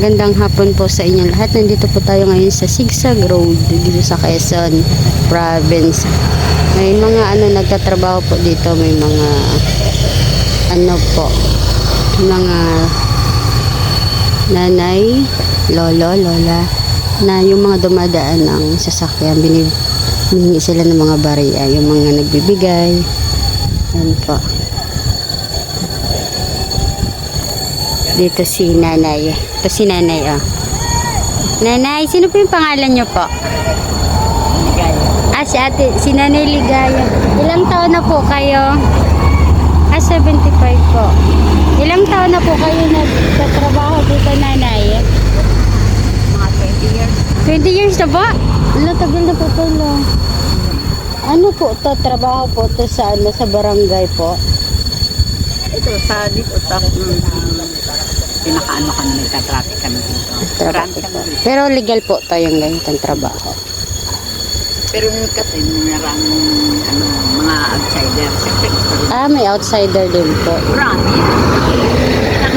Magandang hapon po sa inyo lahat. Nandito po tayo ngayon sa Sigsag Road dito sa Quezon Province. May mga nagtatrabaho po dito, may mga mga nanay, lolo, lola na yung mga dumadaan ng sasakyan, binihingi sila ng mga bariya, yung mga nagbibigay. Yan po. Dito si nanay. Ito si nanay, oh. Nanay, sino po yung pangalan nyo po? Ligaya. Si ate, si Nanay Ligaya. Ilang taon na po kayo? 75 po. Ilang taon na po kayo nagtatrabaho dito, nanay? Mga 20 years. 20 years na po? Wala, tagal na po pala. Ano po to? Trabaho po to sa barangay po? Ito, sa dito, pinakaano kami, nagka-traffic kami dito. Traffic po. Pero legal po to yung ganitong trabaho. Pero kasi marang mga outsider. May outsider din po. Marami.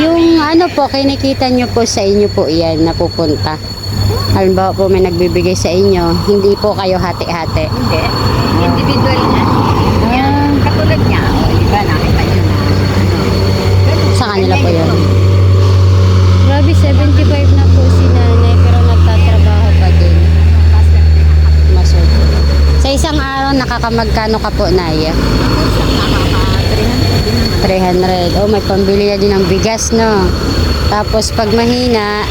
Yung po, kinikita nyo po sa inyo po yan, napupunta. Halimbawa po may nagbibigay sa inyo, hindi po kayo hati-hati. Hindi. Individual niya. Yan. Katulad niya. Iba, nakita niyo na. Sa kanila po yun. Grabe, 75 na po si nanay, pero nagtatrabaho pa din. Maswerte. Sa isang araw, nakakamagkano ka po, Naya? 300. Oh, may pambili na din ng bigas, no? Tapos pag mahina,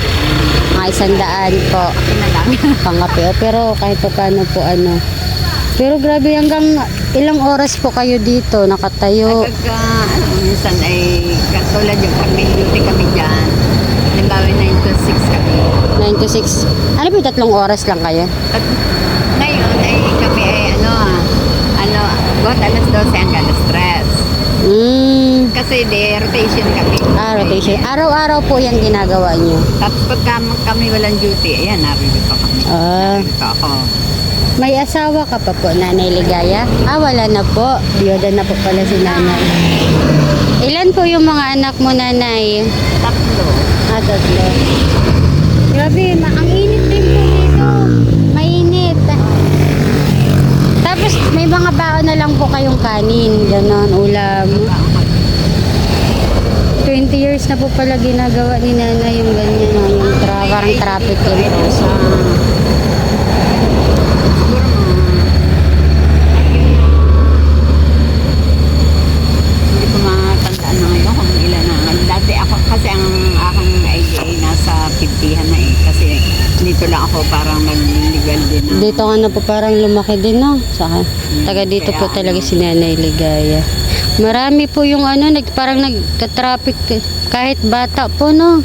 mga 100 po. Pangape. Pero kahit pa paano po Pero grabe, hanggang ilang oras po kayo dito nakatayo? Minsan ay katulad yung pag may duty kami dyan. Halimbawa 9 to 6 kami. 9 to 6. Ano po, 3 oras lang kayo? At ngayon ay kami ay buhat alas 12 hanggang alas 3. Kasi rotation kami. Rotation. Araw-araw po yan ginagawa nyo? Tapos pagka kami walang duty, ayan, narito pa kami. Narito ako. May asawa ka pa po, Nanay Ligaya? Wala na po. Biyoda na po pala si nanay. Ilan po yung mga anak mo, nanay? 3. 3. Grabe, ang init din po dito. Mainit. Tapos may mga baon na lang po kayong kanin, ganon, ulam. 20 years na po pala ginagawa ni nanay yung ganyan, yung parang traffic control. Hindi ko matandaan na ngayon kung ilan na. Dati ako, kasi ang aking idea ay nasa 50 na eh. Kasi dito lang ako parang nag-legal din. Dito ka na po parang lumaki din, no? Saka, taga dito po talaga si Nanay Ligaya. Marami po yung parang nagka-traffic kahit bata po, no?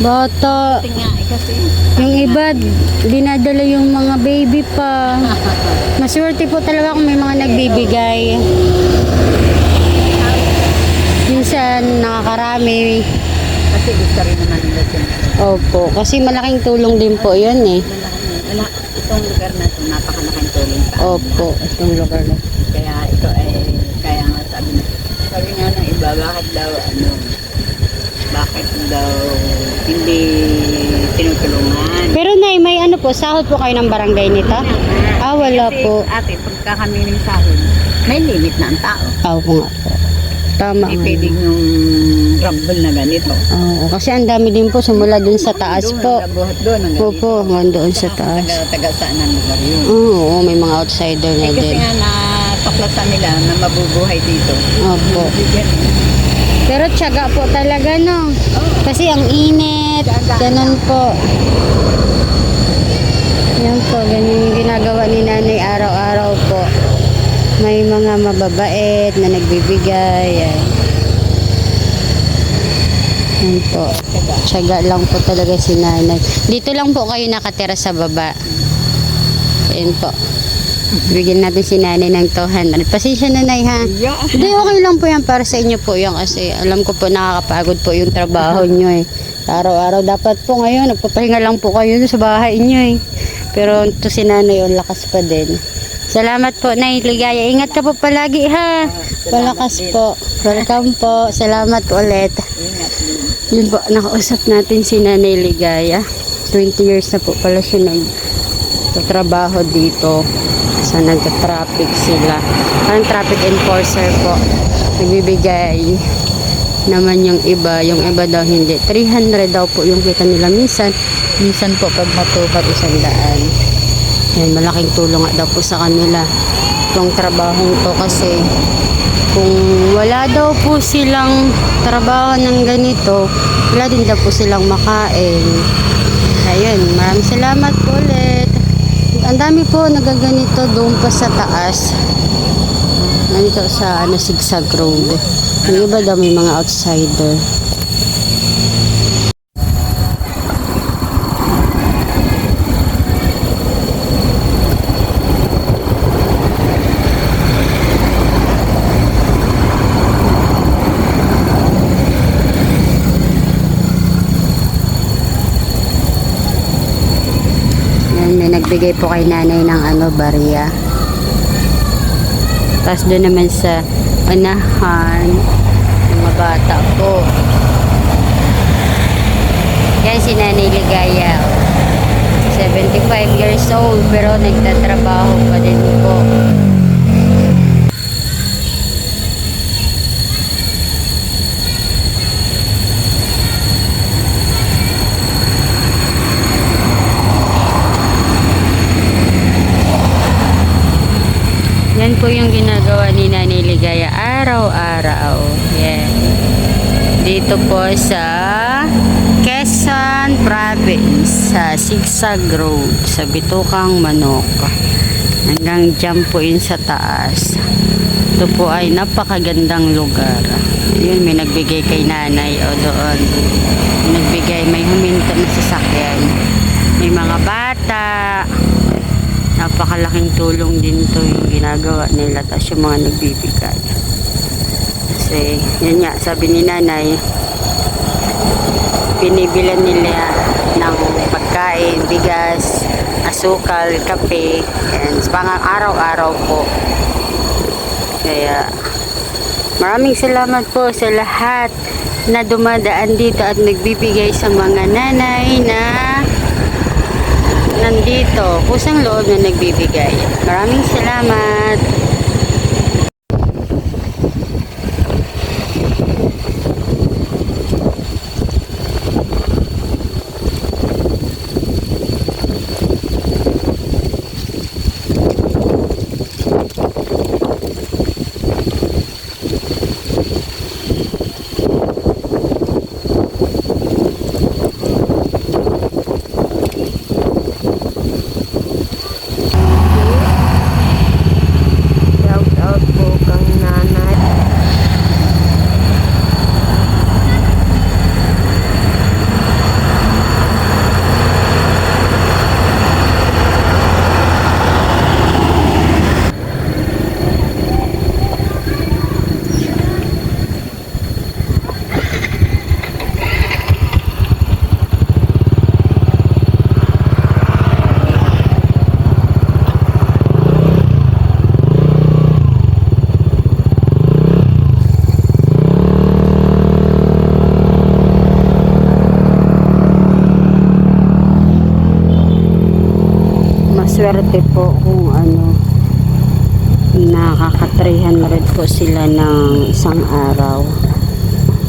Bata. Kasi Yung iba, dinadala yung mga baby pa. Maswerte po talaga kung may mga nagbibigay. Minsan, nakakarami. kasi gusto rin naman nila dyan. Opo, kasi malaking tulong din po yun eh. Itong lugar na ito, napakalaking tulong sa amin. Opo, itong lugar na. Kaya ito ay, kaya nga sabi nga ng iba, bakit daw hindi tinutulungan. Pero nay, may po, sahod po kayo ng barangay nito? Wala Kasi, po. ate, pagka kami ng sahod, may limit na ang tao. Po nga po. Tama. Hindi pwedeng yung rumble na ganito. Oo, kasi ang dami din po, simula dun sa taas po. Buhat doon, hanggang dito. Opo, hanggang doon sa taas. Taga saan ang lugar yun. Oo, may mga outsider na Kasi din. nga natuklasan nila na mabubuhay dito. Opo. Pero tiyaga po talaga, no? Kasi ang init, ganun po. Yan po, ganyan yung ginagawa ni nanay araw-araw po. May mga mababait na nagbibigay. Yan po. Tiyaga lang po talaga si nanay. Dito lang po kayo nakatira sa baba. Yan po. Bigyan natin si nanay ng 200. Pasensya na, nay, ha? Yeah. Hindi, okay lang po yan. Para sa inyo po yan. Kasi alam ko po nakakapagod po yung trabaho nyo eh. Araw-araw dapat po ngayon. Nagpapahinga lang po kayo sa bahay nyo eh. Pero ito si nanay, lakas pa din. Salamat po, Nay Ligaya. Ingat ka po palagi, ha. Palakas po. Welcome po. Salamat po ulit. Ingat. Yun po, nakausap natin si Nanay Ligaya. 20 years na po pala siya nagtatrabaho dito. Sa nagka-traffic sila. Parang traffic enforcer po. Nagbibigay naman yung iba daw hindi. 300 daw po yung kita nila minsan po pag matupad 100. Yan, malaking tulong nga daw po sa kanila itong trabahong to, kasi kung wala daw po silang trabaho ng ganito, wala din daw po silang makain. Ayun, maraming salamat po ulit. Ang dami po nagaganito doon pa sa taas. Nandito sa Sigsag Road. Yung iba daw may mga outsider. Yan, may nagbigay po kay nanay ng bariya. Tapos doon naman sa unahan, mga bata po. Yan si Nanay Ligaya. 75 years old pero nagtatrabaho pa din po. Yan po yung ginagawa ni Nanay Ligaya araw-araw. Yan. Dito po sa Quezon Province, sa Sigsag Road, sa Bitukang Manok. Hanggang dyan po yun sa taas. Ito po ay napakagandang lugar. Yun, may nagbigay kay nanay doon. May nagbigay, may huminto na sasakyan. May mga bata. Napakalaking tulong din to yung ginagawa nila, tapos yung mga nagbibigay. Kasi yun nga, sabi ni nanay, binibilan nila ng pagkain, bigas, asukal, kape, and pang araw-araw po. Kaya maraming salamat po sa lahat na dumadaan dito at nagbibigay sa mga nanay na nandito, kusang loob na nagbibigay. Maraming salamat. Swerte po kung nakaka 300 po sila ng isang araw.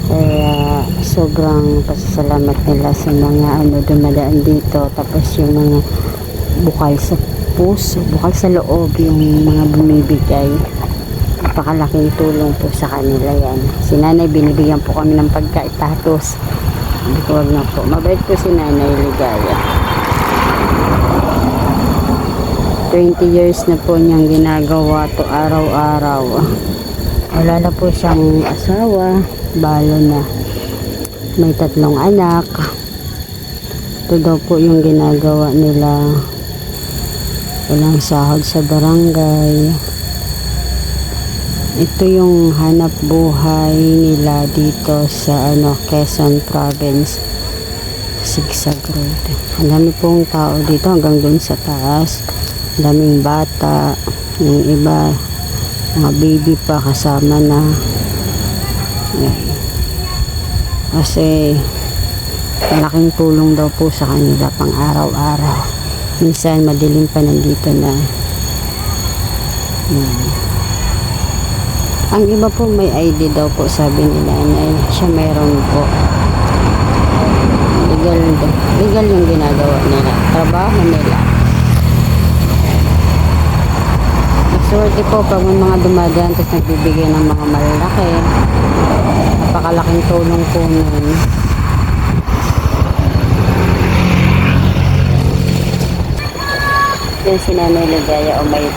Kaya sobrang pasasalamat nila sa mga dumadaan dito, tapos yung mga bukal sa puso, bukal sa loob, yung mga bumibigay. Napakalaking tulong po sa kanila yan. Si nanay, binibigyan po kami ng pagkain, tapos hindi ko wag na po, mabait po si Nanay Ligaya. 20 years na po niyang ginagawa to araw-araw. Wala na po siyang asawa, balo na. May 3 anak. Ito daw po yung ginagawa nila. Walang sahod sa barangay. Ito yung hanap buhay nila dito sa Quezon Province, Sigsag Road. Ang dami pong tao dito hanggang dun sa taas. Daming bata, Yung iba, mga baby pa kasama na. Yan. Kasi malaking tulong daw po sa kanila pang araw-araw. Minsan madilim pa nandito na. Yan. Ang iba po may ID daw po, sabi ni nanay. Siya meron po. Legal yung ginagawa nila. Trabaho nila. Swerte po pag may mga dumadaan tapos nagbibigay ng mga malalaki. Napakalaking tulong po nun. Yan si Nanay Ligaya o may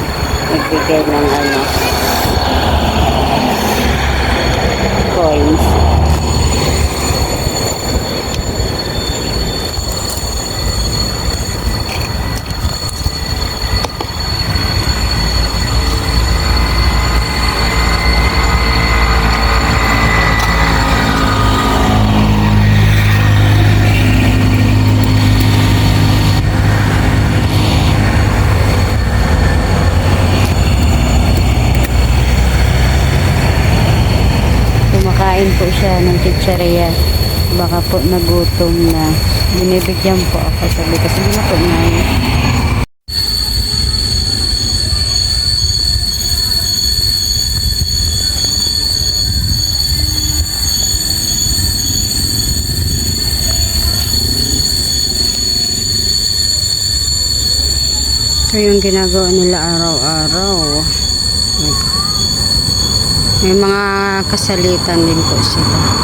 nagbigay ng coins. Kumakain po siya ng chicharia. Baka po nagutom na. Binibigyan po ako. Sabi kasi hindi na po ngayon. Ito yung ginagawa nila araw-araw. May mga kasalitan din po sila.